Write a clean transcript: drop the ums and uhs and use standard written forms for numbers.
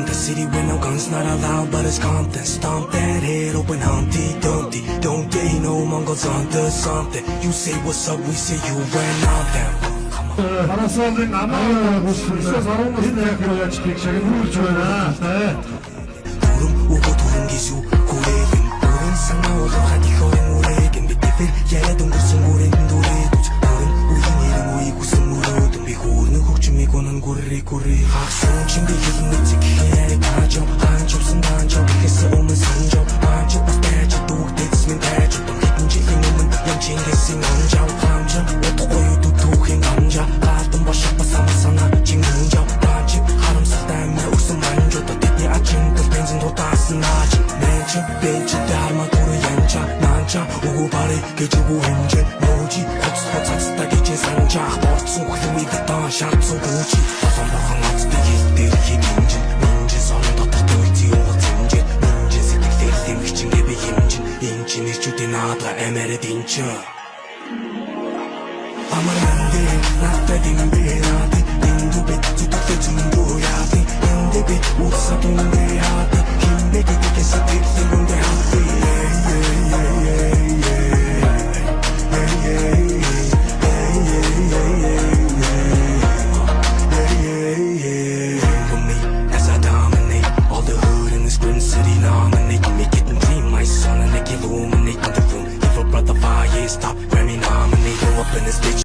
the city with no guns, not allowed, but it's Compton. Stomp that head open, Humpty Dumpty. Don't they know Mongols onto something? You say what's up, we say you ran out them. Парасолын намаа бүсгээс 19 яг яаж пикчерийг хурж байна. Дүрм уго дүрм гисүү хүрээвэн дүрм санаа улаахад их орон үрээген би тэфэр яриад өнгөрсөн үрэн дүрээд үз дүрм үеийн нэрэн үеийг үсэн өрөөдөн би хүүрнө хөгжмийг унан гүрри хагсан чимби хэлний зэг хэрэг таажо хаанчсан таажо гэхээс өмнө санжо хаанч бас байж дүүгдэс минь байж хэдэн жилийн өмнө яг чингэсэн анжаа хаанчаа утгагүй дүүхийн анжаа хаалтан бошоо басамсана чингэнжаа тааж харамсалтай мэ өсөн манжуудад тэдний ачин бензин тутаасан наач нээч бенч дарма дүр янча наанча угу бари гэж угу хэмжээ мөжи хоцтой гэж санжаах борцсон хөлмий бетон шаардсан гүчи бахан аттай хэлдэр хэмжин минжин сон дотор төвчий ууцэнжээ минжин сэтгэлээр тэмгчин гэбэ хэмжин инженерчүүдийн наадга эмэрэд инчэ Amarande, natta dimberati, indu bettu tutte zumbuiati, inde bit ursa tumbeati, himbe che sa dirti non deati, For me, as I dominate, all the hood in this grim city nominate, make it and dream my son and they illuminate the room, if a brother fire stop, Grammy nominate, go up in this bitch.